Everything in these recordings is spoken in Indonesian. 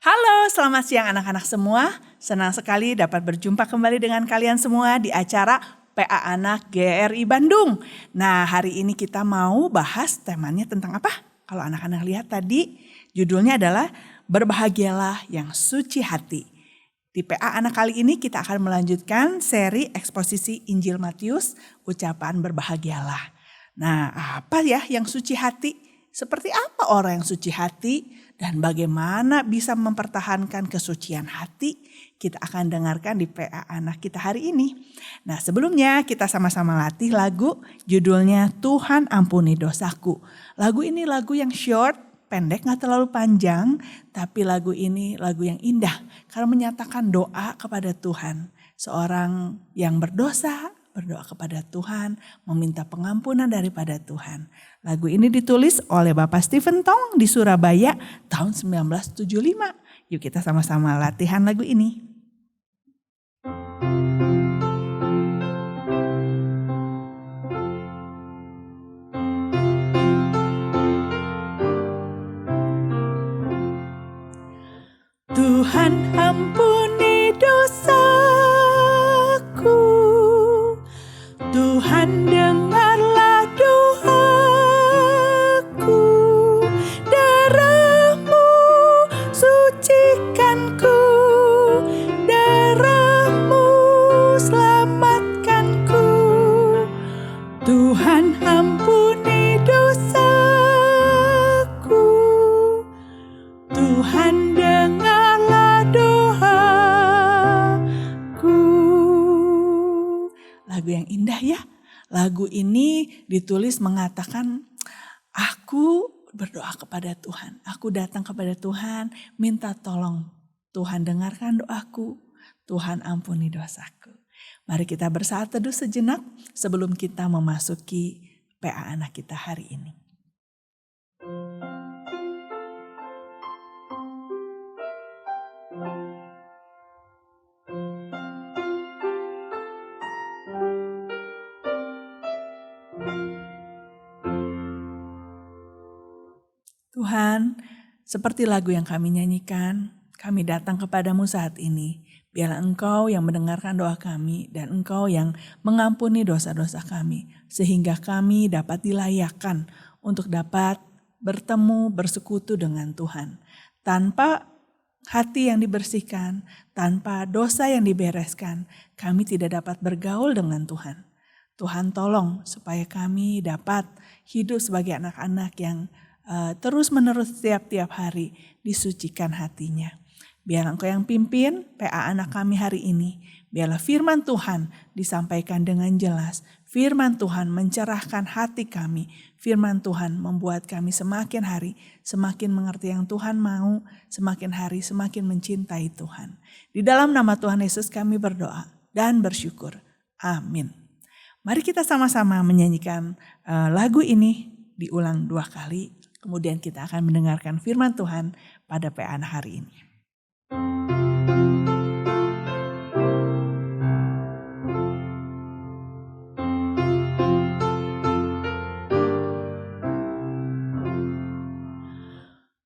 Halo, selamat siang anak-anak semua. Senang sekali dapat berjumpa kembali dengan kalian semua di acara PA Anak GRI Bandung. Nah, hari ini kita mau bahas temanya tentang apa? Kalau anak-anak lihat tadi, judulnya adalah Berbahagialah yang Suci Hati. Di PA Anak kali ini kita akan melanjutkan seri eksposisi Injil Matius, ucapan berbahagialah. Nah, apa ya yang suci hati? Seperti apa orang yang suci hati? Dan bagaimana bisa mempertahankan kesucian hati, kita akan dengarkan di PA Anak kita hari ini. Nah, sebelumnya kita sama-sama latih lagu judulnya Tuhan Ampuni Dosaku. Lagu ini lagu yang short, pendek, gak terlalu panjang, tapi lagu ini lagu yang indah karena menyatakan doa kepada Tuhan. Seorang yang berdosa berdoa kepada Tuhan, meminta pengampunan daripada Tuhan. Lagu ini ditulis oleh Bapak Stephen Tong di Surabaya tahun 1975. Yuk kita sama-sama latihan lagu ini. Tuhan ampuni dosaku, Tuhan dengarlah doaku, darah-Mu sucikanku, darah-Mu selamatkanku. Tuhan ampuni dosaku, Tuhan dengarlah doaku. Lagu yang indah ya. Lagu ini ditulis mengatakan, aku berdoa kepada Tuhan. Aku datang kepada Tuhan, minta tolong. Tuhan dengarkan doaku, Tuhan ampuni dosaku. Mari kita bersaat teduh sejenak sebelum kita memasuki PA Anak kita hari ini. Tuhan, seperti lagu yang kami nyanyikan, kami datang kepadamu saat ini. Biarlah Engkau yang mendengarkan doa kami dan Engkau yang mengampuni dosa-dosa kami. Sehingga kami dapat dilayakkan untuk dapat bertemu, bersekutu dengan Tuhan. Tanpa hati yang dibersihkan, tanpa dosa yang dibereskan, kami tidak dapat bergaul dengan Tuhan. Tuhan tolong supaya kami dapat hidup sebagai anak-anak yang terus menerus tiap-tiap hari disucikan hatinya. Biar Engkau yang pimpin PA Anak kami hari ini. Biarlah firman Tuhan disampaikan dengan jelas. Firman Tuhan mencerahkan hati kami. Firman Tuhan membuat kami semakin hari semakin mengerti yang Tuhan mau. Semakin hari semakin mencintai Tuhan. Di dalam nama Tuhan Yesus kami berdoa dan bersyukur. Amin. Mari kita sama-sama menyanyikan lagu ini diulang 2 kali. Kemudian kita akan mendengarkan firman Tuhan pada PA Anak hari ini.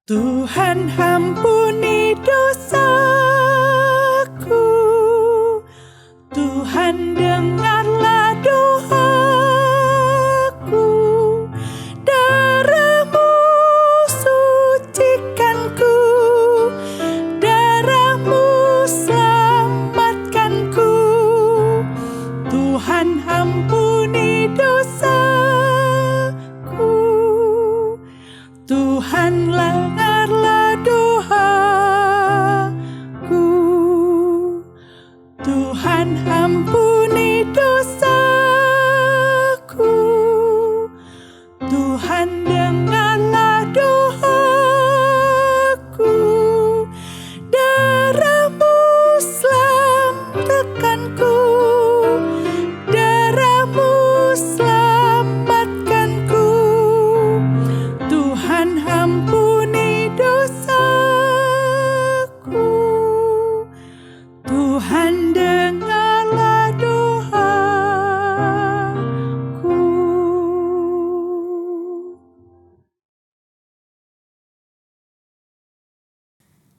Tuhan ampuni dosaku, Tuhan dengarlah doaku, darah-Mu sucikanku, darah-Mu selamatkanku. Tuhan ampuni dosaku, Tuhan dengarlah doaku, Tuhan ampuni dosaku, Tuhan dengarlah doaku, darah-Mu selamatkanku, darah-Mu selamatkanku. Tuhan ampuni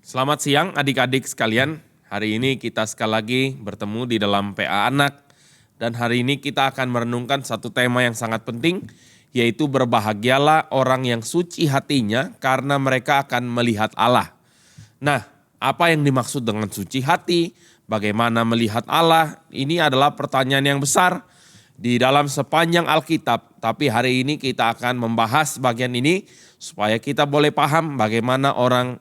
Selamat siang adik-adik sekalian. Hari ini kita sekali lagi bertemu di dalam PA Anak. Dan hari ini kita akan merenungkan satu tema yang sangat penting, yaitu berbahagialah orang yang suci hatinya karena mereka akan melihat Allah. Nah, apa yang dimaksud dengan suci hati? Bagaimana melihat Allah? Ini adalah pertanyaan yang besar di dalam sepanjang Alkitab. Tapi hari ini kita akan membahas bagian ini supaya kita boleh paham bagaimana orang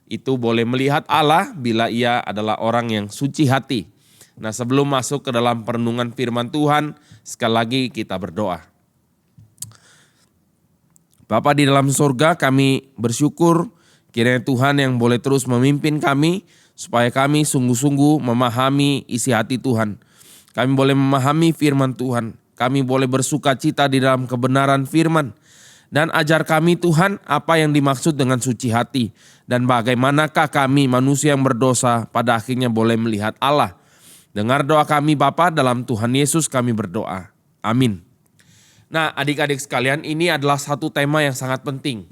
itu boleh melihat Allah bila ia adalah orang yang suci hati. Nah, sebelum masuk ke dalam perenungan firman Tuhan, sekali lagi kita berdoa. Bapa di dalam surga, kami bersyukur kiranya Tuhan yang boleh terus memimpin kami supaya kami sungguh-sungguh memahami isi hati Tuhan. Kami boleh memahami firman Tuhan. Kami boleh bersuka cita di dalam kebenaran firman. Dan ajar kami Tuhan apa yang dimaksud dengan suci hati. Dan bagaimanakah kami manusia yang berdosa pada akhirnya boleh melihat Allah. Dengar doa kami Bapa, dalam Tuhan Yesus kami berdoa. Amin. Nah, adik-adik sekalian, ini adalah satu tema yang sangat penting.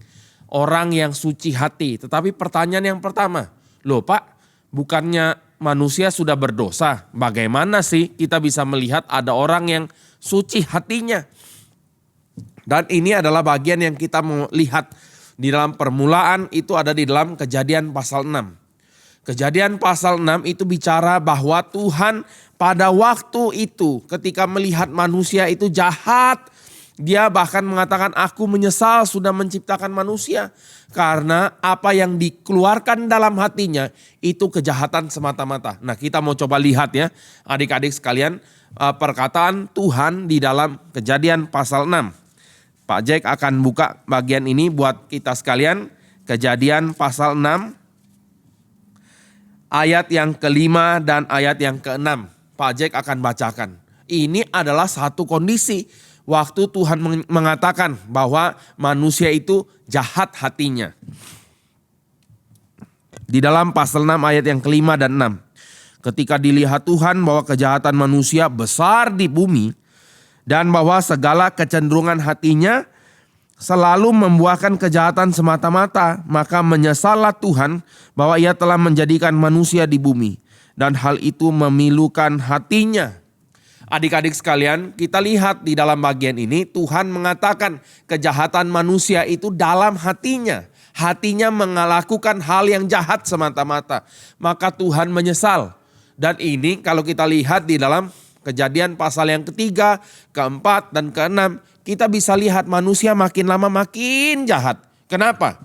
Orang yang suci hati. Tetapi pertanyaan yang pertama, loh Pak, bukannya manusia sudah berdosa? Bagaimana sih kita bisa melihat ada orang yang suci hatinya? Dan ini adalah bagian yang kita mau lihat di dalam permulaan, itu ada di dalam Kejadian pasal 6. Kejadian pasal 6 itu bicara bahwa Tuhan pada waktu itu ketika melihat manusia itu jahat, dia bahkan mengatakan, aku menyesal sudah menciptakan manusia. Karena apa yang dikeluarkan dalam hatinya itu kejahatan semata-mata. Nah, kita mau coba lihat ya adik-adik sekalian, perkataan Tuhan di dalam Kejadian pasal 6. Pak Jack akan buka bagian ini buat kita sekalian. Kejadian pasal 6 ayat yang ke-5 dan ayat yang ke-6. Pak Jack akan bacakan. Ini adalah satu kondisi waktu Tuhan mengatakan bahwa manusia itu jahat hatinya. Di dalam pasal 6 ayat yang ke-5 dan 6. Ketika dilihat Tuhan bahwa kejahatan manusia besar di bumi, dan bahwa segala kecenderungan hatinya selalu membuahkan kejahatan semata-mata, maka menyesallah Tuhan bahwa ia telah menjadikan manusia di bumi. Dan hal itu memilukan hatinya. Adik-adik sekalian, kita lihat di dalam bagian ini Tuhan mengatakan kejahatan manusia itu dalam hatinya. Hatinya melakukan hal yang jahat semata-mata. Maka Tuhan menyesal. Dan ini kalau kita lihat di dalam Kejadian pasal yang ketiga, keempat, dan keenam, kita bisa lihat manusia makin lama makin jahat. Kenapa?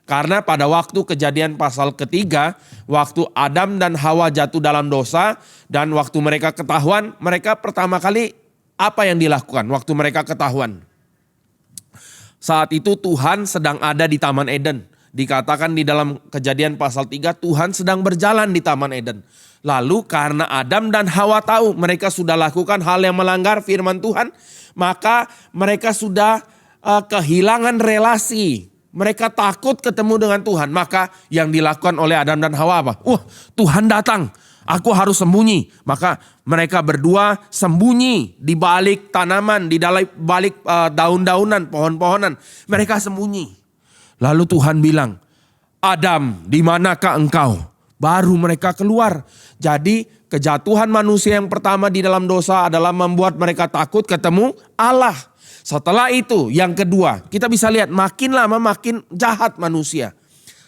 Karena pada waktu Kejadian pasal ketiga, waktu Adam dan Hawa jatuh dalam dosa, dan waktu mereka ketahuan, mereka pertama kali apa yang dilakukan waktu mereka ketahuan? Saat itu Tuhan sedang ada di Taman Eden. Dikatakan di dalam Kejadian pasal 3, Tuhan sedang berjalan di Taman Eden. Lalu karena Adam dan Hawa tahu mereka sudah lakukan hal yang melanggar firman Tuhan, maka mereka sudah kehilangan relasi. Mereka takut ketemu dengan Tuhan. Maka yang dilakukan oleh Adam dan Hawa apa? Tuhan datang, aku harus sembunyi. Maka mereka berdua sembunyi di balik tanaman, di balik daun-daunan, pohon-pohonan. Mereka sembunyi. Lalu Tuhan bilang, Adam, di manakah engkau? Baru mereka keluar. Jadi kejatuhan manusia yang pertama di dalam dosa adalah membuat mereka takut ketemu Allah. Setelah itu yang kedua, kita bisa lihat makin lama makin jahat manusia.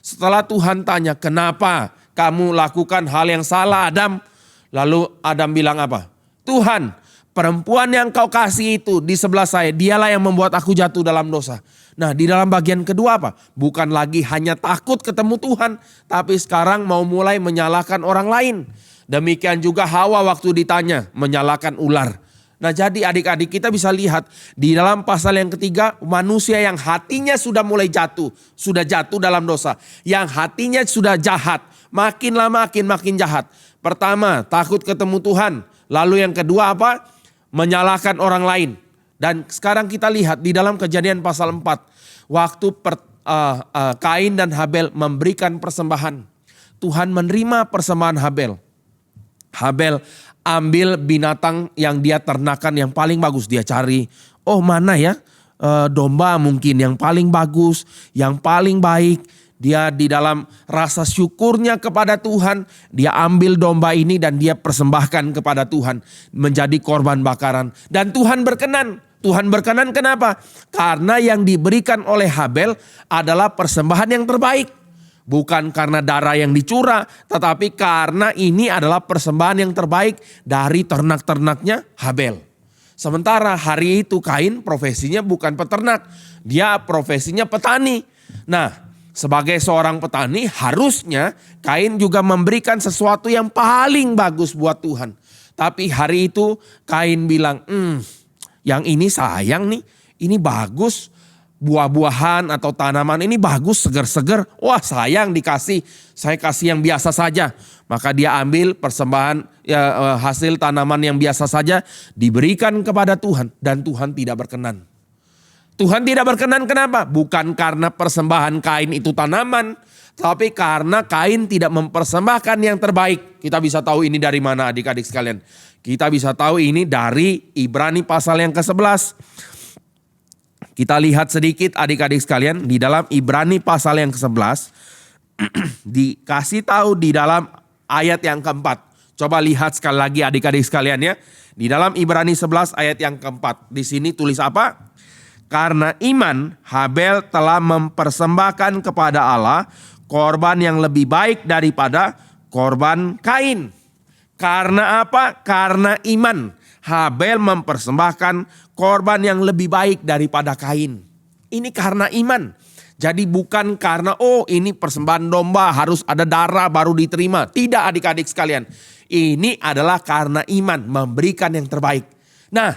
Setelah Tuhan tanya, kenapa kamu lakukan hal yang salah Adam? Lalu Adam bilang apa? Tuhan, perempuan yang kau kasih itu di sebelah saya, dialah yang membuat aku jatuh dalam dosa. Nah, di dalam bagian kedua apa? Bukan lagi hanya takut ketemu Tuhan, tapi sekarang mau mulai menyalahkan orang lain. Demikian juga Hawa waktu ditanya, menyalahkan ular. Nah, jadi adik-adik kita bisa lihat di dalam pasal yang ketiga, manusia yang hatinya sudah mulai jatuh, sudah jatuh dalam dosa. Yang hatinya sudah jahat, makin lama makin jahat. Pertama, takut ketemu Tuhan. Lalu yang kedua apa? Menyalahkan orang lain. Dan sekarang kita lihat di dalam Kejadian pasal 4. Waktu Kain dan Habel memberikan persembahan. Tuhan menerima persembahan Habel. Habel ambil binatang yang dia ternakan yang paling bagus. Dia cari, mana ya domba mungkin yang paling bagus, yang paling baik. Dia di dalam rasa syukurnya kepada Tuhan, dia ambil domba ini dan dia persembahkan kepada Tuhan menjadi korban bakaran. Dan Tuhan berkenan. Tuhan berkenan kenapa? Karena yang diberikan oleh Habel adalah persembahan yang terbaik. Bukan karena darah yang dicurah, tetapi karena ini adalah persembahan yang terbaik dari ternak-ternaknya Habel. Sementara hari itu Kain profesinya bukan peternak, dia profesinya petani. Nah, sebagai seorang petani harusnya Kain juga memberikan sesuatu yang paling bagus buat Tuhan. Tapi hari itu Kain bilang, yang ini sayang nih, ini bagus. Buah-buahan atau tanaman ini bagus, seger-seger. Wah sayang dikasih, saya kasih yang biasa saja. Maka dia ambil persembahan hasil tanaman yang biasa saja diberikan kepada Tuhan. Dan Tuhan tidak berkenan. Tuhan tidak berkenan kenapa? Bukan karena persembahan Kain itu tanaman. Tapi karena Kain tidak mempersembahkan yang terbaik. Kita bisa tahu ini dari mana adik-adik sekalian? Kita bisa tahu ini dari Ibrani pasal yang ke-11. Kita lihat sedikit adik-adik sekalian. Di dalam Ibrani pasal yang ke-11. Dikasih tahu di dalam ayat yang ke-4. Coba lihat sekali lagi adik-adik sekalian ya. Di dalam Ibrani 11 ayat yang ke-4. Di sini tulis apa? Karena iman, Habel telah mempersembahkan kepada Allah korban yang lebih baik daripada korban Kain. Karena apa? Karena iman, Habel mempersembahkan korban yang lebih baik daripada Kain. Ini karena iman. Jadi bukan karena ini persembahan domba harus ada darah baru diterima. Tidak adik-adik sekalian. Ini adalah karena iman memberikan yang terbaik. Nah,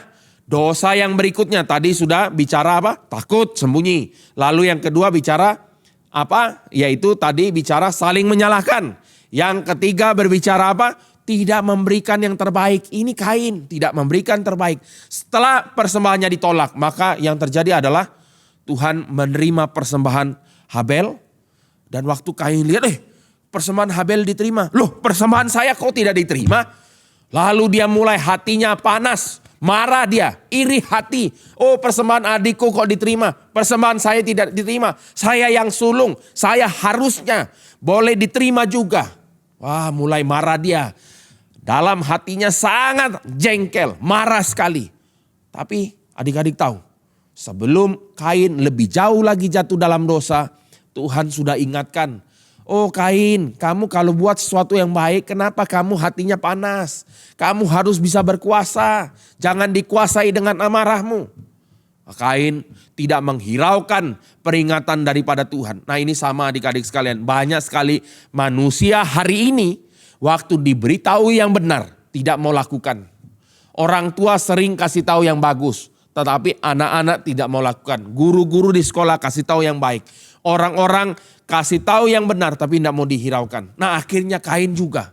dosa yang berikutnya tadi sudah bicara apa? Takut, sembunyi. Lalu yang kedua bicara apa? Yaitu tadi bicara saling menyalahkan. Yang ketiga berbicara apa? Tidak memberikan yang terbaik. Ini Kain tidak memberikan terbaik. Setelah persembahannya ditolak, maka yang terjadi adalah Tuhan menerima persembahan Habel. Dan waktu Kain lihat, persembahan Habel diterima. Loh, persembahan saya kok tidak diterima? Lalu dia mulai hatinya panas. Marah dia, iri hati. Oh, persembahan adikku kok diterima, persembahan saya tidak diterima. Saya yang sulung, saya harusnya boleh diterima juga. Wah, mulai marah dia. Dalam hatinya sangat jengkel, marah sekali. Tapi adik-adik tahu, sebelum Kain lebih jauh lagi jatuh dalam dosa, Tuhan sudah ingatkan. Oh Kain, kamu kalau buat sesuatu yang baik, kenapa kamu hatinya panas? Kamu harus bisa berkuasa, jangan dikuasai dengan amarahmu. Kain tidak menghiraukan peringatan daripada Tuhan. Nah ini sama adik-adik sekalian, banyak sekali manusia hari ini waktu diberitahu yang benar tidak mau lakukan. Orang tua sering kasih tahu yang bagus, tetapi anak-anak tidak mau lakukan. Guru-guru di sekolah kasih tahu yang baik. Orang-orang kasih tahu yang benar tapi tidak mau dihiraukan. Nah akhirnya Kain juga.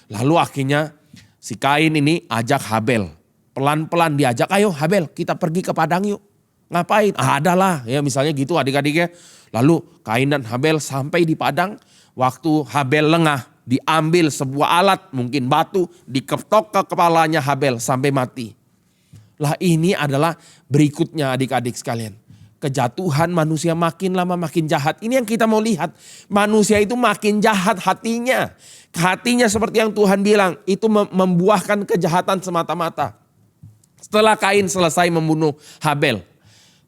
Lalu akhirnya si Kain ini ajak Habel. Pelan-pelan diajak, ayo Habel kita pergi ke padang yuk. Ngapain? Adalah ya misalnya gitu adik-adiknya. Lalu Kain dan Habel sampai di padang. Waktu Habel lengah diambil sebuah alat mungkin batu. Diketok ke kepalanya Habel sampai mati. Lah ini adalah berikutnya adik-adik sekalian. Kejatuhan manusia makin lama makin jahat. Ini yang kita mau lihat. Manusia itu makin jahat hatinya. Hatinya seperti yang Tuhan bilang. Itu membuahkan kejahatan semata-mata. Setelah Kain selesai membunuh Habel.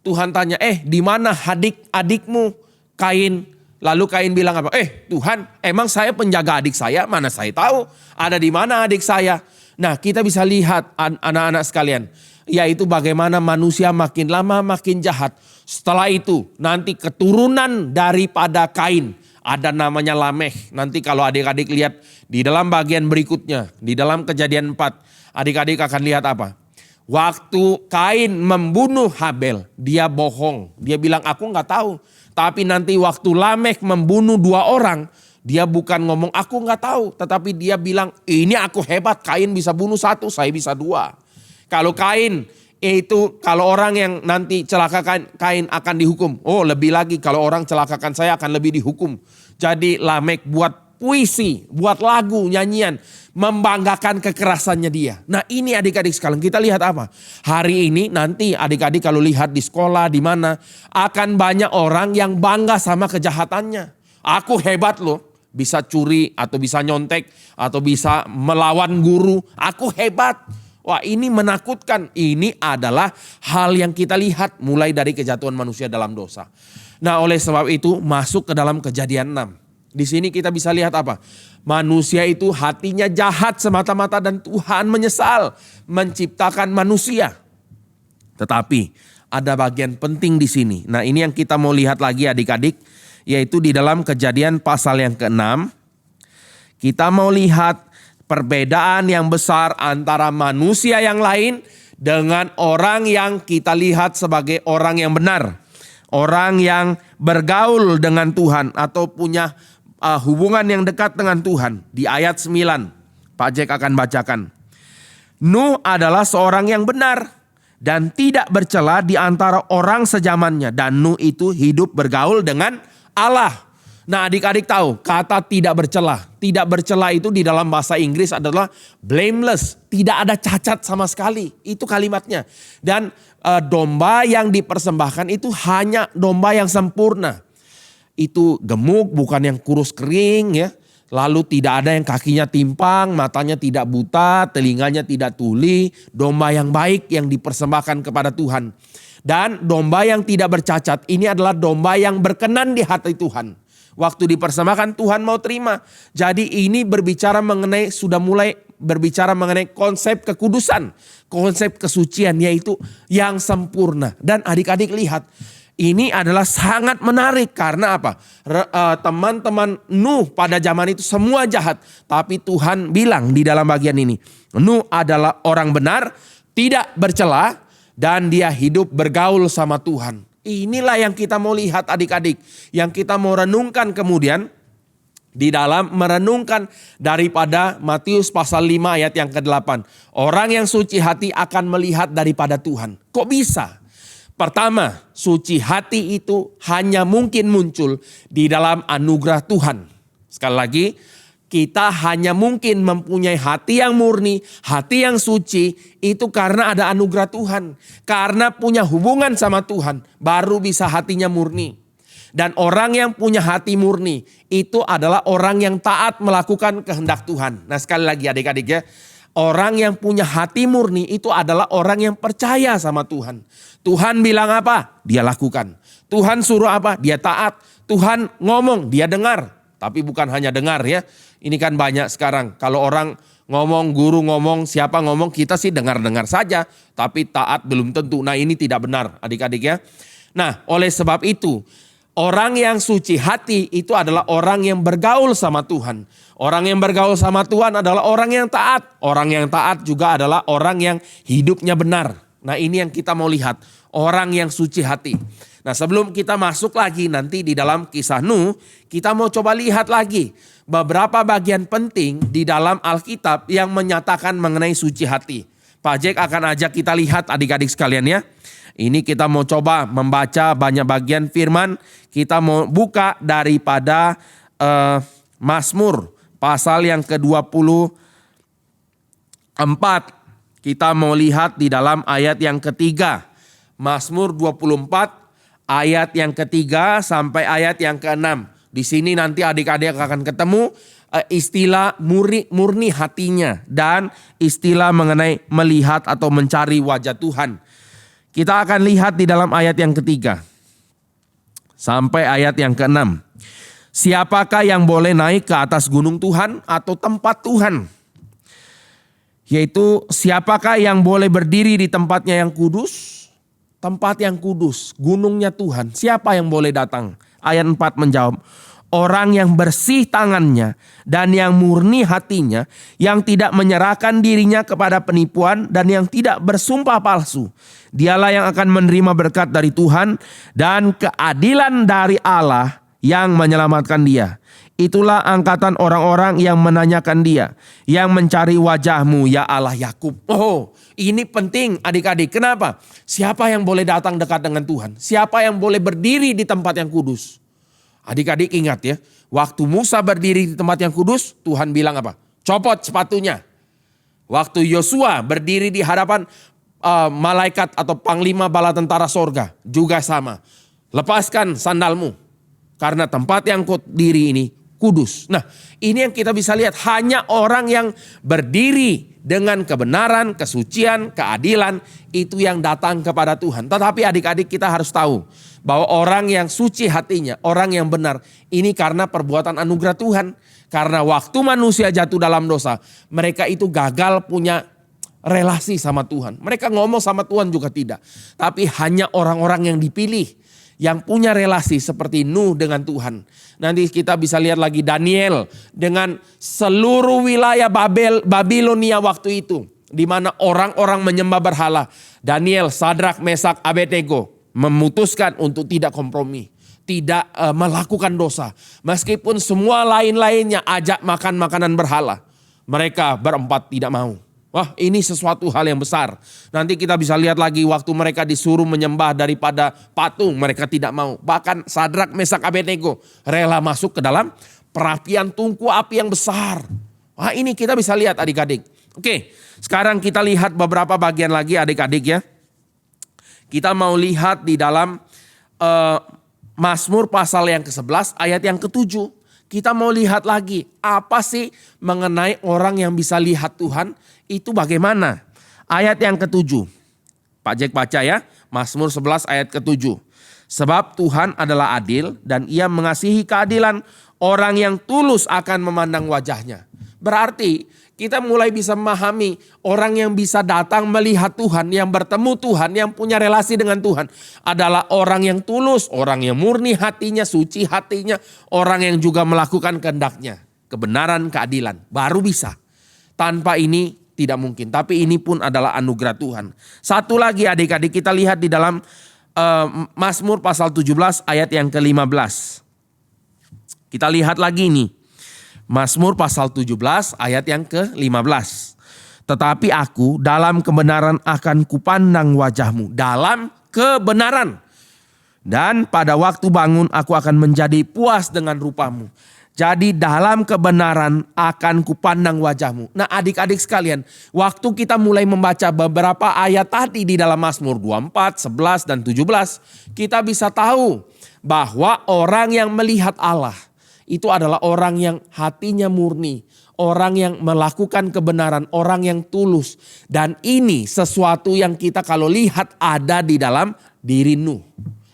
Tuhan tanya, di mana adik-adikmu Kain? Lalu Kain bilang apa? Tuhan, emang saya penjaga adik saya? Mana saya tahu ada di mana adik saya? Nah kita bisa lihat anak-anak sekalian. Yaitu bagaimana manusia makin lama makin jahat. Setelah itu nanti keturunan daripada Kain. Ada namanya Lameh. Nanti kalau adik-adik lihat di dalam bagian berikutnya. Di dalam Kejadian 4. Adik-adik akan lihat apa? Waktu Kain membunuh Habel. Dia bohong. Dia bilang aku gak tahu. Tapi nanti waktu Lameh membunuh 2 orang. Dia bukan ngomong aku gak tahu. Tetapi dia bilang ini aku hebat. Kain bisa bunuh 1, saya bisa 2. Kalau Kain itu kalau orang yang nanti celakakan Kain akan dihukum. Oh lebih lagi kalau orang celakakan saya akan lebih dihukum. Jadi Lameh buat puisi, buat lagu, nyanyian. Membanggakan kekerasannya dia. Nah ini adik-adik sekalian kita lihat apa? Hari ini nanti adik-adik kalau lihat di sekolah di mana. Akan banyak orang yang bangga sama kejahatannya. Aku hebat loh, bisa curi atau bisa nyontek atau bisa melawan guru. Aku hebat. Wah, ini menakutkan. Ini adalah hal yang kita lihat mulai dari kejatuhan manusia dalam dosa. Nah, oleh sebab itu masuk ke dalam Kejadian 6. Di sini kita bisa lihat apa? Manusia itu hatinya jahat semata-mata dan Tuhan menyesal menciptakan manusia. Tetapi ada bagian penting di sini. Nah, ini yang kita mau lihat lagi adik-adik, yaitu di dalam Kejadian pasal yang ke-6. Kita mau lihat perbedaan yang besar antara manusia yang lain dengan orang yang kita lihat sebagai orang yang benar. Orang yang bergaul dengan Tuhan atau punya hubungan yang dekat dengan Tuhan. Di ayat 9, Pak Jack akan bacakan. Nuh adalah seorang yang benar dan tidak bercela di antara orang sezamannya. Dan Nuh itu hidup bergaul dengan Allah. Nah, adik-adik tahu kata tidak bercela. Tidak bercela itu di dalam bahasa Inggris adalah blameless. Tidak ada cacat sama sekali. Itu kalimatnya. Dan domba yang dipersembahkan itu hanya domba yang sempurna. Itu gemuk, bukan yang kurus kering ya. Lalu tidak ada yang kakinya timpang, matanya tidak buta, telinganya tidak tuli. Domba yang baik yang dipersembahkan kepada Tuhan. Dan domba yang tidak bercacat ini adalah domba yang berkenan di hati Tuhan. Waktu dipersembahkan Tuhan mau terima. Jadi ini sudah mulai berbicara mengenai konsep kekudusan. Konsep kesucian yaitu yang sempurna. Dan adik-adik lihat, ini adalah sangat menarik karena apa? Teman-teman Nuh pada zaman itu semua jahat. Tapi Tuhan bilang di dalam bagian ini, Nuh adalah orang benar, tidak bercela, dan dia hidup bergaul sama Tuhan. Inilah yang kita mau lihat adik-adik. Yang kita mau renungkan kemudian di dalam merenungkan daripada Matius pasal 5 ayat yang ke-8. Orang yang suci hati akan melihat daripada Tuhan. Kok bisa? Pertama, suci hati itu hanya mungkin muncul di dalam anugerah Tuhan. Sekali lagi, kita hanya mungkin mempunyai hati yang murni, hati yang suci, itu karena ada anugerah Tuhan. Karena punya hubungan sama Tuhan, baru bisa hatinya murni. Dan orang yang punya hati murni, itu adalah orang yang taat melakukan kehendak Tuhan. Nah, sekali lagi adik-adik ya, orang yang punya hati murni itu adalah orang yang percaya sama Tuhan. Tuhan bilang apa? Dia lakukan. Tuhan suruh apa? Dia taat. Tuhan ngomong, dia dengar. Tapi bukan hanya dengar ya. Ini kan banyak sekarang. Kalau orang ngomong, guru ngomong, siapa ngomong, kita sih dengar-dengar saja. Tapi taat belum tentu. Nah, ini tidak benar adik-adik ya. Nah, oleh sebab itu, orang yang suci hati itu adalah orang yang bergaul sama Tuhan. Orang yang bergaul sama Tuhan adalah orang yang taat. Orang yang taat juga adalah orang yang hidupnya benar. Nah, ini yang kita mau lihat. Orang yang suci hati. Nah, sebelum kita masuk lagi nanti di dalam kisah Nuh, kita mau coba lihat lagi beberapa bagian penting di dalam Alkitab yang menyatakan mengenai suci hati. Pak Jack akan ajak kita lihat adik-adik sekalian ya. Ini kita mau coba membaca banyak bagian firman. Kita mau buka daripada Mazmur pasal yang ke-24. Kita mau lihat di dalam ayat yang ketiga. Mazmur 24 ayat yang ketiga sampai ayat yang ke-6. Di sini nanti adik-adik akan ketemu istilah murni hatinya dan istilah mengenai melihat atau mencari wajah Tuhan. Kita akan lihat di dalam ayat yang ketiga sampai ayat yang ke-6. Siapakah yang boleh naik ke atas gunung Tuhan atau tempat Tuhan? Yaitu siapakah yang boleh berdiri di tempatnya yang kudus? Tempat yang kudus, gunungnya Tuhan. Siapa yang boleh datang? Ayat 4 menjawab, orang yang bersih tangannya dan yang murni hatinya, yang tidak menyerahkan dirinya kepada penipuan dan yang tidak bersumpah palsu. Dialah yang akan menerima berkat dari Tuhan dan keadilan dari Allah yang menyelamatkan dia. Itulah angkatan orang-orang yang menanyakan dia, yang mencari wajahmu ya Allah Yakub. Oh, ini penting adik-adik. Kenapa? Siapa yang boleh datang dekat dengan Tuhan? Siapa yang boleh berdiri di tempat yang kudus? Adik-adik ingat ya, waktu Musa berdiri di tempat yang kudus, Tuhan bilang apa? Copot sepatunya. Waktu Yosua berdiri di hadapan malaikat atau panglima bala tentara sorga, juga sama. Lepaskan sandalmu. Karena tempat yang kau diri ini kudus. Nah, ini yang kita bisa lihat, hanya orang yang berdiri dengan kebenaran, kesucian, keadilan, itu yang datang kepada Tuhan. Tetapi adik-adik, kita harus tahu bahwa orang yang suci hatinya, orang yang benar, ini karena perbuatan anugerah Tuhan. Karena waktu manusia jatuh dalam dosa, mereka itu gagal punya relasi sama Tuhan. Mereka ngomong sama Tuhan juga tidak. Tapi hanya orang-orang yang dipilih, yang punya relasi seperti Nuh dengan Tuhan. Nanti kita bisa lihat lagi Daniel dengan seluruh wilayah Babilonia waktu itu, di mana orang-orang menyembah berhala. Daniel, Sadrak, Mesak, Abednego memutuskan untuk tidak kompromi, tidak melakukan dosa. Meskipun semua lain-lainnya ajak makan makanan berhala, mereka berempat tidak mau. Wah, ini sesuatu hal yang besar. Nanti kita bisa lihat lagi waktu mereka disuruh menyembah daripada patung, mereka tidak mau. Bahkan Sadrak, Mesak, Abednego rela masuk ke dalam perapian tungku api yang besar. Wah, ini kita bisa lihat adik-adik. Oke, sekarang kita lihat beberapa bagian lagi adik-adik ya. Kita mau lihat di dalam Mazmur pasal yang ke-11 ayat yang ke-7. Kita mau lihat lagi apa sih mengenai orang yang bisa lihat Tuhan itu bagaimana. Ayat yang ke-7. Pak Jack baca ya, Mazmur 11 ayat ke-7. Sebab Tuhan adalah adil dan ia mengasihi keadilan, orang yang tulus akan memandang wajahnya. Berarti kita mulai bisa memahami orang yang bisa datang melihat Tuhan, yang bertemu Tuhan, yang punya relasi dengan Tuhan adalah orang yang tulus, orang yang murni hatinya, suci hatinya, orang yang juga melakukan kehendaknya. Kebenaran, keadilan, baru bisa. Tanpa ini tidak mungkin, tapi ini pun adalah anugerah Tuhan. Satu lagi adik-adik, kita lihat di dalam Mazmur pasal 17 ayat yang ke-15. Kita lihat lagi nih. Mazmur pasal 17 ayat yang ke-15. Tetapi aku dalam kebenaran akan kupandang wajahmu. Dalam kebenaran. Dan pada waktu bangun aku akan menjadi puas dengan rupamu. Jadi dalam kebenaran akan kupandang wajahmu. Nah adik-adik sekalian, waktu kita mulai membaca beberapa ayat tadi di dalam Mazmur 24, 11 dan 17. Kita bisa tahu bahwa orang yang melihat Allah itu adalah orang yang hatinya murni, orang yang melakukan kebenaran, orang yang tulus. Dan ini sesuatu yang kita kalau lihat ada di dalam diri Nuh.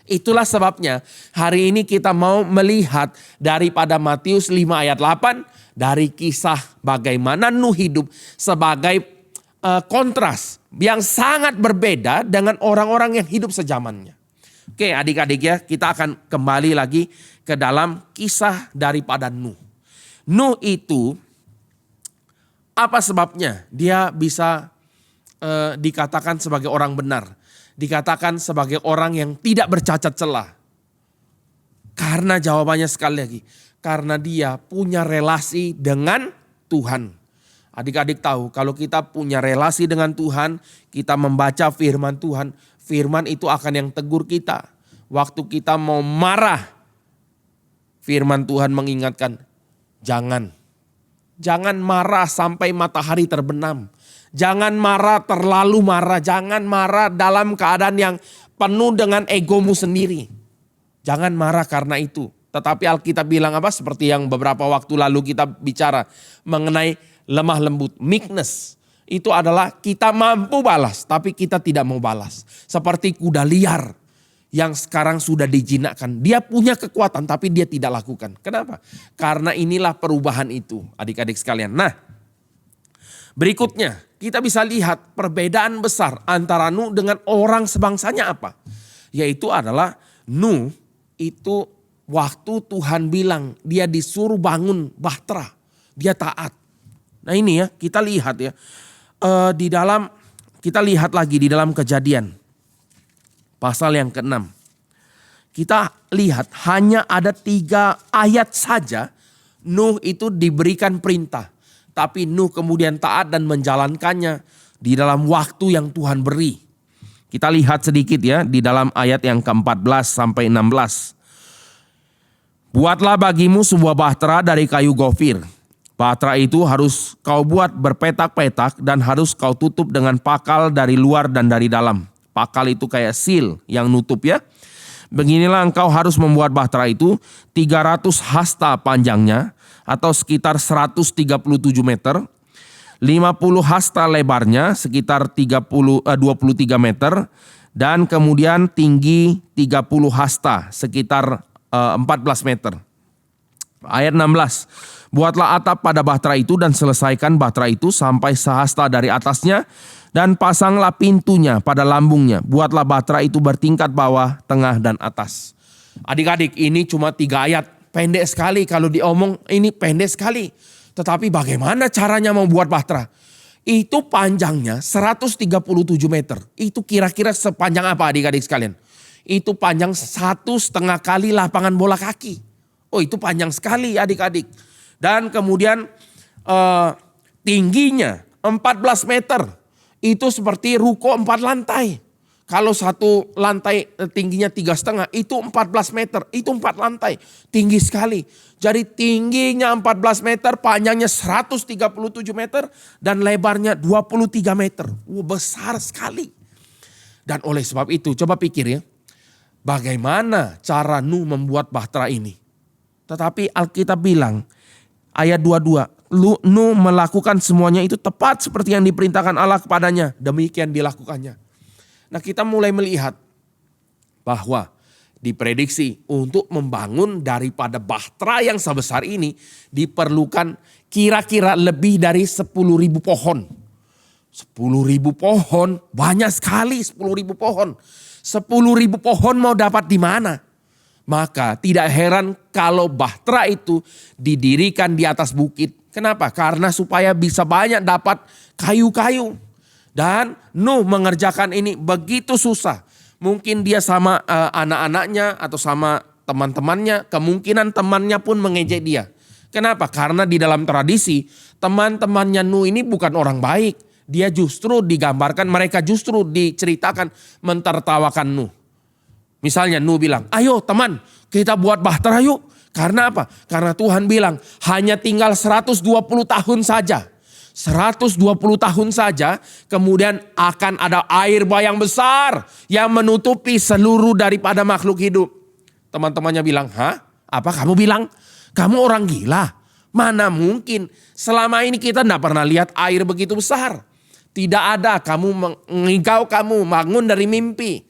Itulah sebabnya hari ini kita mau melihat daripada Matius 5 ayat 8, dari kisah bagaimana Nuh hidup sebagai kontras yang sangat berbeda dengan orang-orang yang hidup sezamannya. Oke adik-adik ya, kita akan kembali lagi ke dalam kisah daripada Nuh. Nuh itu apa sebabnya dia bisa dikatakan sebagai orang benar. Dikatakan sebagai orang yang tidak bercacat celah. Karena jawabannya sekali lagi. Karena dia punya relasi dengan Tuhan. Adik-adik tahu kalau kita punya relasi dengan Tuhan, kita membaca firman Tuhan. Firman itu akan yang tegur kita. Waktu kita mau marah, firman Tuhan mengingatkan, jangan marah sampai matahari terbenam. Jangan marah terlalu marah. Jangan marah dalam keadaan yang penuh dengan egomu sendiri. Jangan marah karena itu. Tetapi Alkitab bilang apa? Seperti yang beberapa waktu lalu kita bicara mengenai lemah lembut, meekness. Itu adalah kita mampu balas tapi kita tidak mau balas. Seperti kuda liar yang sekarang sudah dijinakkan. Dia punya kekuatan tapi dia tidak lakukan. Kenapa? Karena inilah perubahan itu adik-adik sekalian. Nah berikutnya kita bisa lihat perbedaan besar antara Nuh dengan orang sebangsanya apa. Yaitu adalah Nuh itu waktu Tuhan bilang dia disuruh bangun bahtera. Dia taat. Nah ini ya kita lihat ya. Kita lihat lagi di dalam Kejadian pasal yang ke-6. Kita lihat hanya ada 3 ayat saja Nuh itu diberikan perintah. Tapi Nuh kemudian taat dan menjalankannya di dalam waktu yang Tuhan beri. Kita lihat sedikit ya di dalam ayat yang ke-14 sampai 16. Buatlah bagimu sebuah bahtera dari kayu gofir. Bahtera itu harus kau buat berpetak-petak dan harus kau tutup dengan pakal dari luar dan dari dalam. Pakal itu kayak seal yang nutup ya. Beginilah engkau harus membuat bahtera itu 300 hasta panjangnya atau sekitar 137 meter. 50 hasta lebarnya sekitar 23 meter. Dan kemudian tinggi 30 hasta sekitar 14 meter. Ayat 16. Buatlah atap pada bahtera itu dan selesaikan bahtera itu sampai sehasta dari atasnya dan pasanglah pintunya pada lambungnya. Buatlah bahtera itu bertingkat bawah, tengah dan atas. Adik-adik, ini cuma 3 ayat. Pendek sekali kalau diomong, ini pendek sekali. Tetapi bagaimana caranya membuat bahtera? Itu panjangnya 137 meter. Itu kira-kira sepanjang apa adik-adik sekalian? Itu panjang 1,5 kali lapangan bola kaki. Oh, itu panjang sekali adik-adik. Dan kemudian tingginya 14 meter. Itu seperti ruko 4 lantai. Kalau satu lantai tingginya 3,5 itu 14 meter. Itu 4 lantai. Tinggi sekali. Jadi tingginya 14 meter, panjangnya 137 meter. Dan lebarnya 23 meter. Besar sekali. Dan oleh sebab itu coba pikir ya. Bagaimana cara Nuh membuat bahtera ini? Tetapi Alkitab bilang ayat 22. Nuh melakukan semuanya itu tepat seperti yang diperintahkan Allah kepadanya. Demikian dilakukannya. Nah, kita mulai melihat bahwa diprediksi untuk membangun daripada bahtera yang sebesar ini diperlukan kira-kira lebih dari 10.000 pohon. 10.000 pohon, banyak sekali 10.000 pohon. 10.000 pohon mau dapat di mana? Maka tidak heran kalau bahtera itu didirikan di atas bukit. Kenapa? Karena supaya bisa banyak dapat kayu-kayu. Dan Nuh mengerjakan ini begitu susah. Mungkin dia sama anak-anaknya atau sama teman-temannya. Kemungkinan temannya pun mengejek dia. Kenapa? Karena di dalam tradisi teman-temannya Nuh ini bukan orang baik. Dia justru digambarkan, mereka justru diceritakan mentertawakan Nuh. Misalnya Nuh bilang, ayo teman kita buat bahtera yuk. Karena apa? Karena Tuhan bilang hanya tinggal 120 tahun saja. 120 tahun saja kemudian akan ada air bah yang besar yang menutupi seluruh daripada makhluk hidup. Teman-temannya bilang, hah? Apa kamu bilang? Kamu orang gila? Mana mungkin, selama ini kita tidak pernah lihat air begitu besar. Tidak ada, kamu bangun dari mimpi.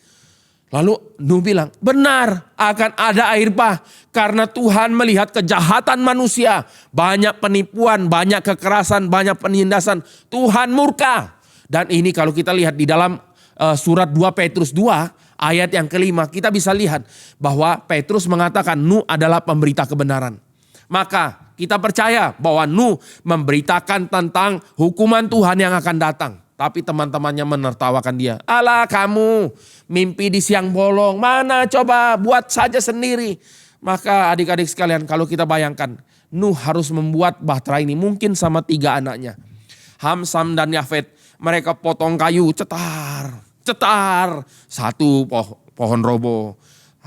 Lalu Nuh bilang, benar akan ada air bah karena Tuhan melihat kejahatan manusia. Banyak penipuan, banyak kekerasan, banyak penindasan. Tuhan murka. Dan ini kalau kita lihat di dalam surat 2 Petrus 2 ayat yang kelima. Kita bisa lihat bahwa Petrus mengatakan Nuh adalah pemberita kebenaran. Maka kita percaya bahwa Nuh memberitakan tentang hukuman Tuhan yang akan datang. Tapi teman-temannya menertawakan dia. Alah kamu mimpi di siang bolong. Mana coba buat saja sendiri. Maka adik-adik sekalian kalau kita bayangkan. Nuh harus membuat bahtera ini mungkin sama 3 anaknya. Ham, Sam dan Yafet. Mereka potong kayu cetar. Satu pohon roboh.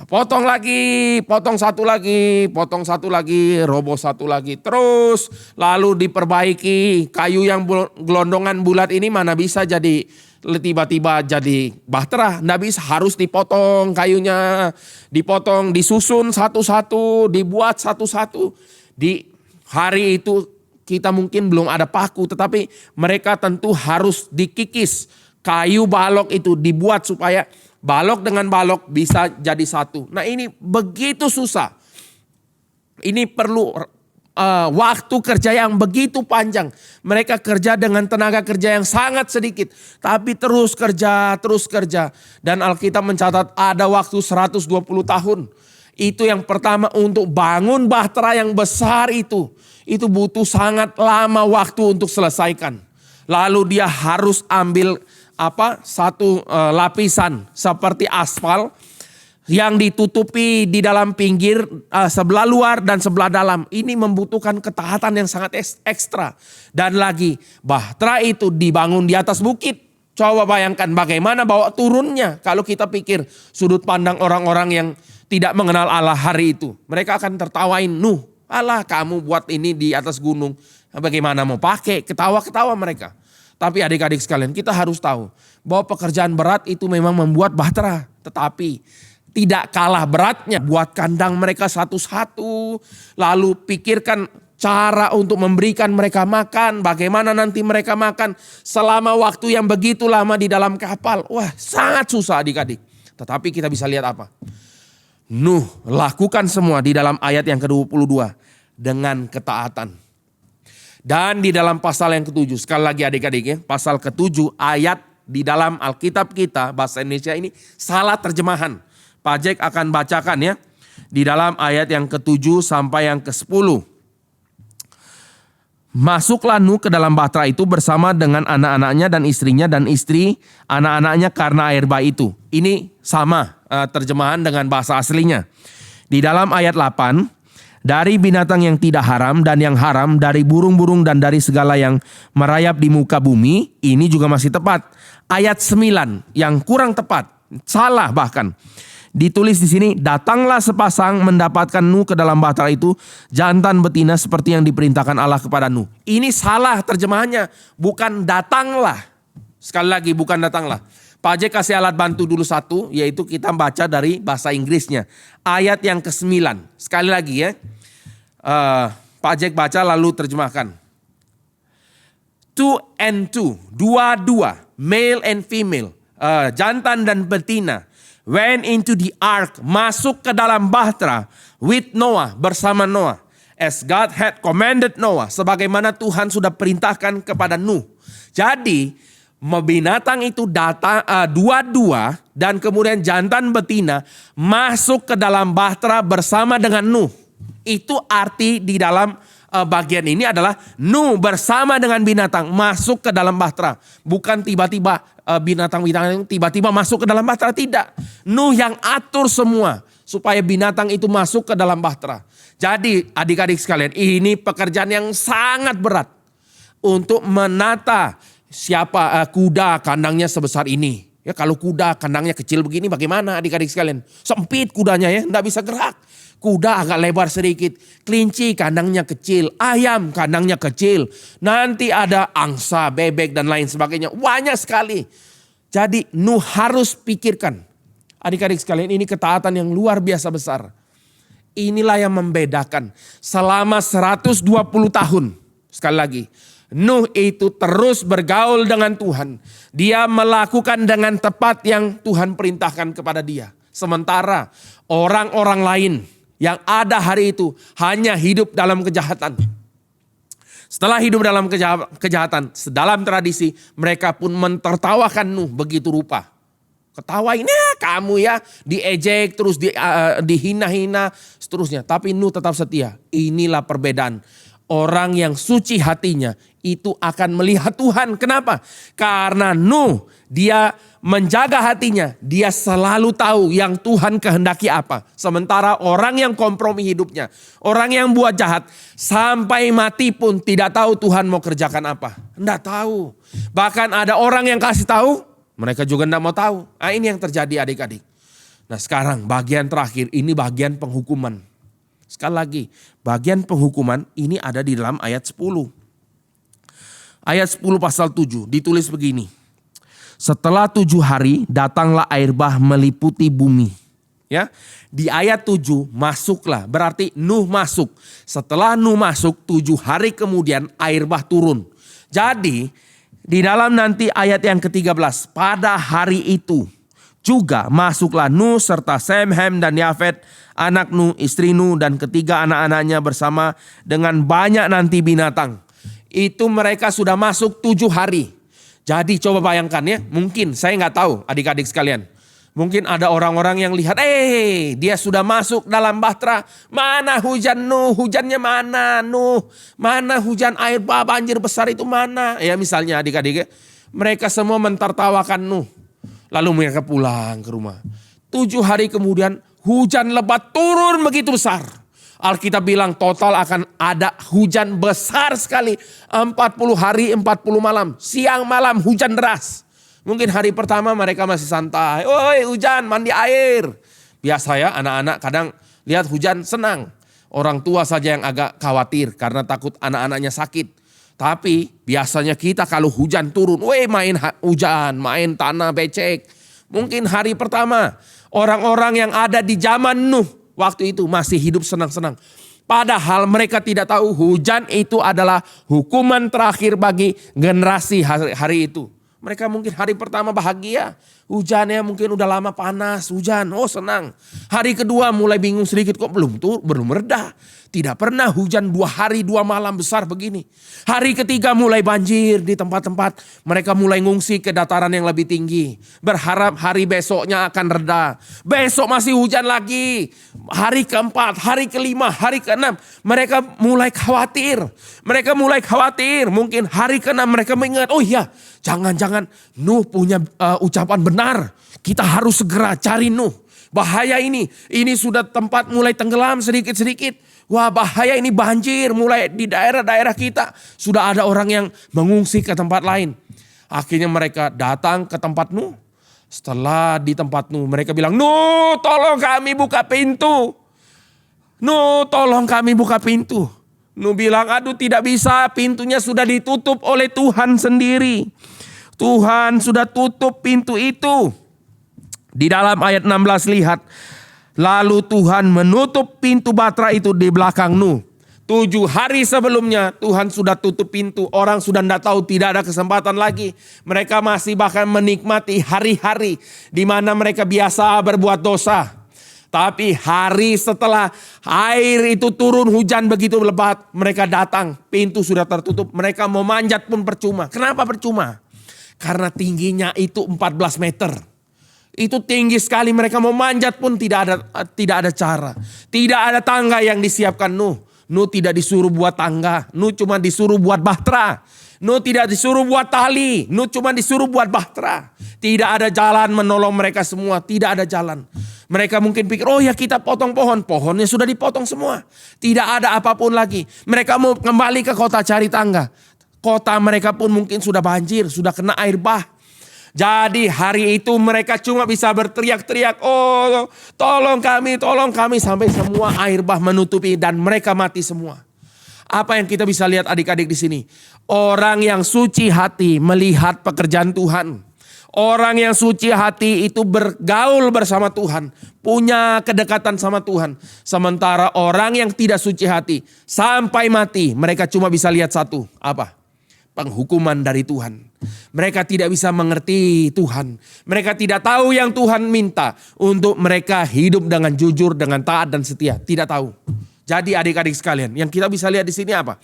Potong lagi, potong satu lagi, roboh satu lagi. Terus lalu diperbaiki kayu yang gelondongan bulat ini mana bisa jadi tiba-tiba jadi bahtera. Nggak bisa, harus dipotong kayunya. Dipotong, disusun satu-satu, dibuat satu-satu. Di hari itu kita mungkin belum ada paku tetapi mereka tentu harus dikikis. Kayu balok itu dibuat supaya balok dengan balok bisa jadi satu. Nah ini begitu susah. Ini perlu waktu kerja yang begitu panjang. Mereka kerja dengan tenaga kerja yang sangat sedikit. Tapi terus kerja. Dan Alkitab mencatat ada waktu 120 tahun. Itu yang pertama untuk bangun bahtera yang besar itu. Itu butuh sangat lama waktu untuk selesaikan. Lalu dia harus ambil satu lapisan seperti aspal yang ditutupi di dalam pinggir sebelah luar dan sebelah dalam. Ini membutuhkan ketaatan yang sangat ekstra. Dan lagi bahtera itu dibangun di atas bukit. Coba bayangkan bagaimana bawa turunnya. Kalau kita pikir sudut pandang orang-orang yang tidak mengenal Allah hari itu. Mereka akan tertawain Nuh. Alah kamu buat ini di atas gunung. Bagaimana mau pakai? Ketawa-ketawa mereka. Tapi adik-adik sekalian kita harus tahu bahwa pekerjaan berat itu memang membuat bahtera. Tetapi tidak kalah beratnya. Buat kandang mereka satu-satu. Lalu pikirkan cara untuk memberikan mereka makan. Bagaimana nanti mereka makan selama waktu yang begitu lama di dalam kapal. Wah, sangat susah adik-adik. Tetapi kita bisa lihat apa? Nuh lakukan semua di dalam ayat yang ke-22 dengan ketaatan. Dan di dalam pasal yang ke-7, sekali lagi adik-adik ya, pasal ke-7 ayat di dalam Alkitab kita bahasa Indonesia ini salah terjemahan. Pak Jack akan bacakan ya di dalam ayat yang ke-7 sampai yang ke-10. Masuklah Nuh ke dalam bahtera itu bersama dengan anak-anaknya dan istrinya dan istri anak-anaknya karena air bah itu. Ini sama terjemahan dengan bahasa aslinya. Di dalam ayat 8, dari binatang yang tidak haram dan yang haram, dari burung-burung dan dari segala yang merayap di muka bumi, ini juga masih tepat. Ayat 9 yang kurang tepat, salah bahkan. Ditulis di sini, datanglah sepasang mendapatkan Nuh ke dalam bahtera itu, jantan betina seperti yang diperintahkan Allah kepada Nuh. Ini salah terjemahannya, bukan datanglah. Sekali lagi, bukan datanglah. Pak Jack kasih alat bantu dulu satu, yaitu kita baca dari bahasa Inggrisnya. Ayat yang ke-9, sekali lagi ya. Pak Jack baca lalu terjemahkan. Two and two, dua-dua, male and female, jantan dan betina, went into the ark, masuk ke dalam bahtera with Noah, bersama Noah. As God had commanded Noah, sebagaimana Tuhan sudah perintahkan kepada Nuh. Jadi binatang itu datang dua-dua dan kemudian jantan betina masuk ke dalam bahtera bersama dengan Nuh. Itu arti di dalam bagian ini adalah Nuh bersama dengan binatang masuk ke dalam bahtera. Bukan tiba-tiba binatang-binatang tiba-tiba masuk ke dalam bahtera, tidak. Nuh yang atur semua supaya binatang itu masuk ke dalam bahtera. Jadi adik-adik sekalian, ini pekerjaan yang sangat berat untuk menata siapa kuda kandangnya sebesar ini. Ya kalau kuda kandangnya kecil begini bagaimana adik-adik sekalian? Sempit kudanya ya, enggak bisa gerak. Kuda agak lebar sedikit. Kelinci kandangnya kecil, ayam kandangnya kecil. Nanti ada angsa, bebek dan lain sebagainya. Banyak sekali. Jadi Nuh harus pikirkan. Adik-adik sekalian, ini ketaatan yang luar biasa besar. Inilah yang membedakan selama 120 tahun. Sekali lagi, Nuh itu terus bergaul dengan Tuhan. Dia melakukan dengan tepat yang Tuhan perintahkan kepada dia. Sementara orang-orang lain yang ada hari itu hanya hidup dalam kejahatan. Setelah hidup dalam kejahatan, dalam tradisi mereka pun mentertawakan Nuh begitu rupa. Ketawain ya kamu ya, diejek terus dihina-hina seterusnya. Tapi Nuh tetap setia. Inilah perbedaan. Orang yang suci hatinya itu akan melihat Tuhan. Kenapa? Karena Nuh dia menjaga hatinya. Dia selalu tahu yang Tuhan kehendaki apa. Sementara orang yang kompromi hidupnya, orang yang buat jahat, sampai mati pun tidak tahu Tuhan mau kerjakan apa. Tidak tahu. Bahkan ada orang yang kasih tahu, mereka juga tidak mau tahu. Nah, ini yang terjadi adik-adik. Nah sekarang bagian terakhir, ini bagian penghukuman. Sekali lagi, bagian penghukuman ini ada di dalam ayat 10. Ayat 10 pasal 7 ditulis begini. Setelah 7 hari datanglah air bah meliputi bumi. Ya, di ayat 7 masuklah, berarti Nuh masuk. Setelah Nuh masuk 7 hari kemudian air bah turun. Jadi di dalam nanti ayat yang ke-13, pada hari itu juga masuklah Nuh serta Sem, Ham dan Yafet, anak Nuh, istri Nuh dan ketiga anak-anaknya bersama dengan banyak nanti binatang. Itu mereka sudah masuk 7 hari. Jadi coba bayangkan ya, mungkin saya nggak tahu adik-adik sekalian. Mungkin ada orang-orang yang lihat, dia sudah masuk dalam bahtera. Mana hujan Nuh, hujannya mana Nuh. Mana hujan air bah banjir besar itu mana. Ya misalnya adik-adik ya, mereka semua mentertawakan Nuh. Lalu mereka pulang ke rumah. 7 hari kemudian hujan lebat turun begitu besar. Alkitab bilang total akan ada hujan besar sekali. 40 hari 40 malam. Siang malam hujan deras. Mungkin hari pertama mereka masih santai. Oi hujan mandi air. Biasa ya anak-anak kadang lihat hujan senang. Orang tua saja yang agak khawatir karena takut anak-anaknya sakit. Tapi biasanya kita kalau hujan turun, main hujan, main tanah becek. Mungkin hari pertama Orang-orang yang ada di zaman Nuh waktu itu masih hidup senang-senang. Padahal mereka tidak tahu hujan itu adalah hukuman terakhir bagi generasi hari itu. Mereka mungkin hari pertama bahagia. Hujannya mungkin udah lama panas, hujan, oh senang. Hari kedua mulai bingung sedikit, kok belum reda. Tidak pernah hujan 2 hari 2 malam besar begini. Hari ketiga mulai banjir di tempat-tempat. Mereka mulai ngungsi ke dataran yang lebih tinggi. Berharap hari besoknya akan reda. Besok masih hujan lagi. Hari keempat, hari kelima, hari keenam. Mereka mulai khawatir. Mungkin hari keenam mereka mengingat, oh iya, jangan-jangan Nuh punya ucapan benar. Kita harus segera cari Nuh. Bahaya ini sudah tempat mulai tenggelam sedikit-sedikit. Wah, bahaya ini, banjir mulai di daerah-daerah kita. Sudah ada orang yang mengungsi ke tempat lain. Akhirnya mereka datang ke tempat Nuh. Setelah di tempat Nuh, mereka bilang, Nuh, tolong kami buka pintu. Nuh, tolong kami buka pintu. Nuh bilang, aduh tidak bisa, pintunya sudah ditutup oleh Tuhan sendiri. Tuhan sudah tutup pintu itu. Di dalam ayat 16 lihat. Lalu Tuhan menutup pintu batra itu di belakang Nuh. 7 hari sebelumnya Tuhan sudah tutup pintu. Orang sudah tidak tahu, tidak ada kesempatan lagi. Mereka masih bahkan menikmati hari-hari di mana mereka biasa berbuat dosa. Tapi hari setelah air itu turun, hujan begitu lebat, mereka datang, pintu sudah tertutup. Mereka mau manjat pun percuma. Kenapa percuma? Karena tingginya itu 14 meter. Itu tinggi sekali, mereka mau manjat pun tidak ada cara. Tidak ada tangga yang disiapkan Nuh. Nuh tidak disuruh buat tangga, Nuh cuma disuruh buat bahtera. Nuh tidak disuruh buat tali, Nuh cuma disuruh buat bahtera. Tidak ada jalan menolong mereka semua, tidak ada jalan. Mereka mungkin pikir, oh ya kita potong pohon, pohonnya sudah dipotong semua. Tidak ada apapun lagi. Mereka mau kembali ke kota cari tangga. Kota mereka pun mungkin sudah banjir, sudah kena air bah. Jadi hari itu mereka cuma bisa berteriak-teriak, oh tolong kami, sampai semua air bah menutupi dan mereka mati semua. Apa yang kita bisa lihat adik-adik di sini? Orang yang suci hati melihat pekerjaan Tuhan. Orang yang suci hati itu bergaul bersama Tuhan, punya kedekatan sama Tuhan. Sementara orang yang tidak suci hati sampai mati mereka cuma bisa lihat satu, apa? Penghukuman dari Tuhan. Mereka tidak bisa mengerti Tuhan. Mereka tidak tahu yang Tuhan minta untuk mereka hidup dengan jujur, dengan taat dan setia. Tidak tahu. Jadi adik-adik sekalian, yang kita bisa lihat di sini apa?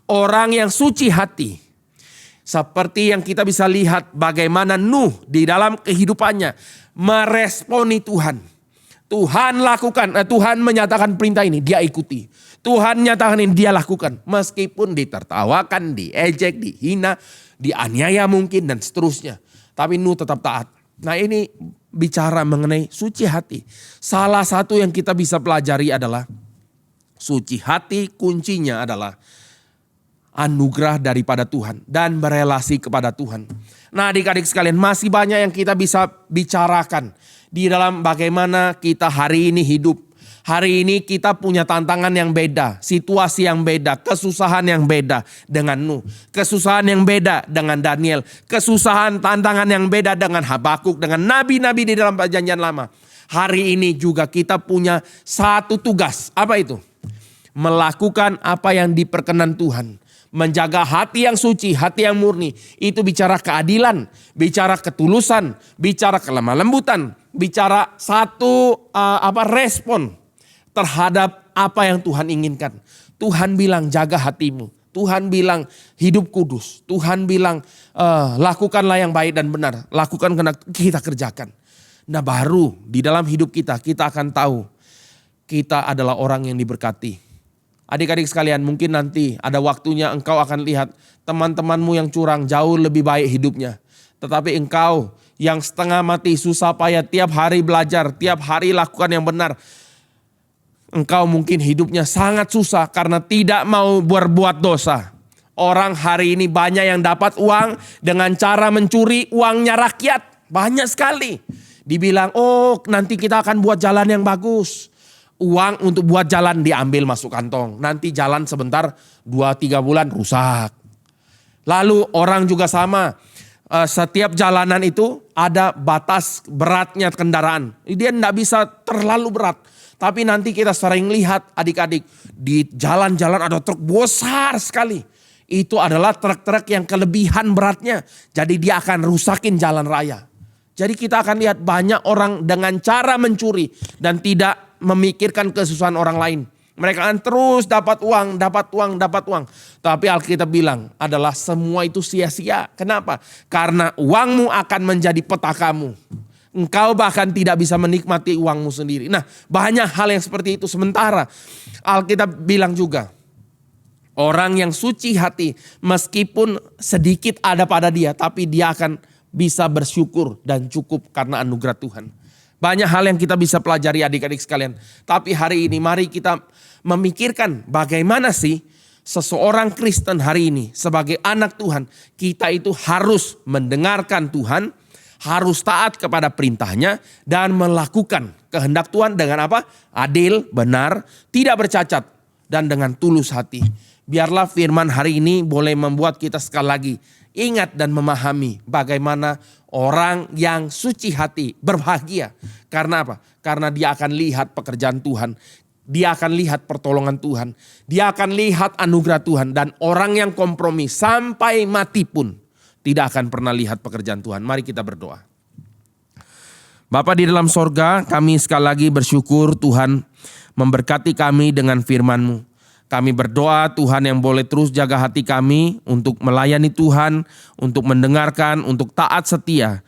Orang yang suci hati, seperti yang kita bisa lihat bagaimana Nuh di dalam kehidupannya meresponi Tuhan. Tuhan menyatakan perintah ini, dia ikuti. Tuhan nyatakan ini, dia lakukan. Meskipun ditertawakan, diejek, dihina, dianiaya mungkin dan seterusnya. Tapi Nuh tetap taat. Nah ini bicara mengenai suci hati. Salah satu yang kita bisa pelajari adalah suci hati, kuncinya adalah anugerah daripada Tuhan dan berelasi kepada Tuhan. Nah adik-adik sekalian, masih banyak yang kita bisa bicarakan di dalam bagaimana kita hari ini hidup. Hari ini kita punya tantangan yang beda, situasi yang beda, kesusahan yang beda dengan Nuh. Kesusahan yang beda dengan Daniel. Kesusahan, tantangan yang beda dengan Habakuk, dengan nabi-nabi di dalam perjanjian lama. Hari ini juga kita punya satu tugas. Apa itu? Melakukan apa yang diperkenan Tuhan. Menjaga hati yang suci, hati yang murni. Itu bicara keadilan, bicara ketulusan, bicara kelemah lembutan, bicara satu respon terhadap apa yang Tuhan inginkan. Tuhan bilang jaga hatimu. Tuhan bilang hidup kudus. Tuhan bilang lakukanlah yang baik dan benar. Lakukan karena kita kerjakan. Nah baru di dalam hidup kita akan tahu kita adalah orang yang diberkati. Adik-adik sekalian, mungkin nanti ada waktunya engkau akan lihat teman-temanmu yang curang jauh lebih baik hidupnya. Tetapi engkau yang setengah mati susah payah tiap hari belajar, tiap hari lakukan yang benar. Engkau mungkin hidupnya sangat susah karena tidak mau berbuat dosa. Orang hari ini banyak yang dapat uang dengan cara mencuri uangnya rakyat. Banyak sekali. Dibilang, oh nanti kita akan buat jalan yang bagus. Uang untuk buat jalan diambil masuk kantong. Nanti jalan sebentar 2-3 bulan rusak. Lalu orang juga sama. setiap jalanan itu ada batas beratnya kendaraan. Dia tidak bisa terlalu berat. Tapi nanti kita sering lihat adik-adik di jalan-jalan ada truk besar sekali. Itu adalah truk-truk yang kelebihan beratnya. Jadi dia akan rusakin jalan raya. Jadi kita akan lihat banyak orang dengan cara mencuri dan tidak memikirkan kesusahan orang lain. Mereka akan terus dapat uang, dapat uang, dapat uang. Tapi Alkitab bilang adalah semua itu sia-sia. Kenapa? Karena uangmu akan menjadi petakamu. Engkau bahkan tidak bisa menikmati uangmu sendiri. Nah, banyak hal yang seperti itu. Sementara Alkitab bilang juga, orang yang suci hati meskipun sedikit ada pada dia, tapi dia akan bisa bersyukur dan cukup karena anugerah Tuhan. Banyak hal yang kita bisa pelajari adik-adik sekalian. Tapi hari ini mari kita memikirkan bagaimana sih seseorang Kristen hari ini sebagai anak Tuhan. Kita itu harus mendengarkan Tuhan, harus taat kepada perintahnya dan melakukan kehendak Tuhan dengan apa? Adil, benar, tidak bercacat dan dengan tulus hati. Biarlah firman hari ini boleh membuat kita sekali lagi ingat dan memahami bagaimana orang yang suci hati berbahagia. Karena apa? Karena dia akan lihat pekerjaan Tuhan. Dia akan lihat pertolongan Tuhan. Dia akan lihat anugerah Tuhan. Dan orang yang kompromi sampai mati pun tidak akan pernah lihat pekerjaan Tuhan. Mari kita berdoa. Bapa di dalam sorga, kami sekali lagi bersyukur Tuhan memberkati kami dengan firman-Mu. Kami berdoa Tuhan yang boleh terus jaga hati kami untuk melayani Tuhan, untuk mendengarkan, untuk taat setia,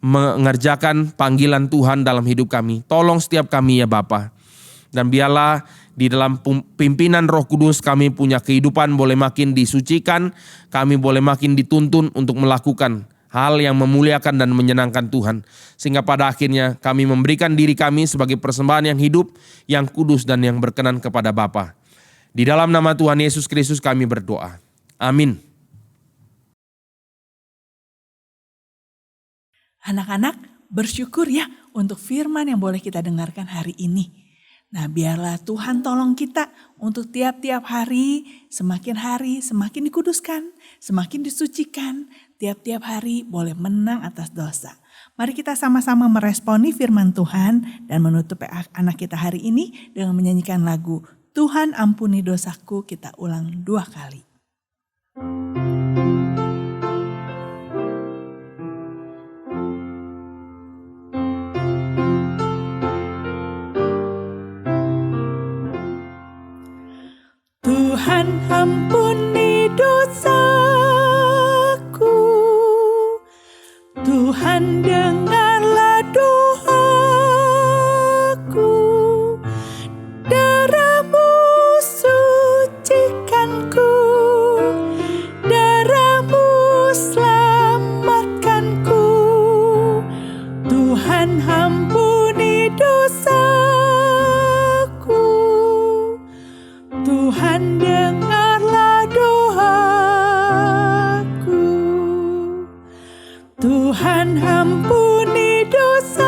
mengerjakan panggilan Tuhan dalam hidup kami. Tolong setiap kami ya Bapa. Dan biarlah di dalam pimpinan Roh Kudus kami punya kehidupan boleh makin disucikan, kami boleh makin dituntun untuk melakukan hal yang memuliakan dan menyenangkan Tuhan. Sehingga pada akhirnya kami memberikan diri kami sebagai persembahan yang hidup, yang kudus dan yang berkenan kepada Bapa. Di dalam nama Tuhan Yesus Kristus kami berdoa. Amin. Anak-anak bersyukur ya untuk firman yang boleh kita dengarkan hari ini. Nah biarlah Tuhan tolong kita untuk tiap-tiap hari semakin dikuduskan, semakin disucikan. Tiap-tiap hari boleh menang atas dosa. Mari kita sama-sama meresponi firman Tuhan dan menutup anak kita hari ini dengan menyanyikan lagu Tuhan ampuni dosaku, kita ulang 2 kali. Tuhan ampuni dosaku, Tuhan dengarlah doaku, darah-Mu sucikanku, darah-Mu selamatkanku. Tuhan ampuni dosaku, Tuhan dengarlah doaku. Tuhan ampuni dosaku,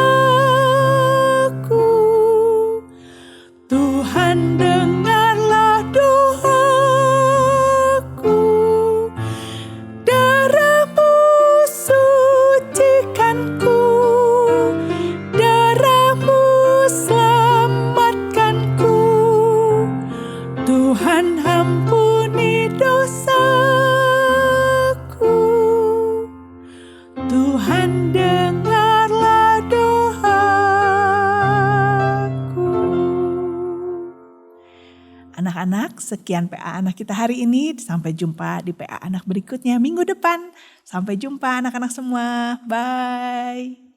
Tuhan dengarlah doaku, darah-Mu sucikanku, darah-Mu selamatkanku. Tuhan ampuni dosaku, Tuhan dengarlah doaku. Anak-anak, sekian PA anak kita hari ini. Sampai jumpa di PA anak berikutnya minggu depan. Sampai jumpa anak-anak semua. Bye.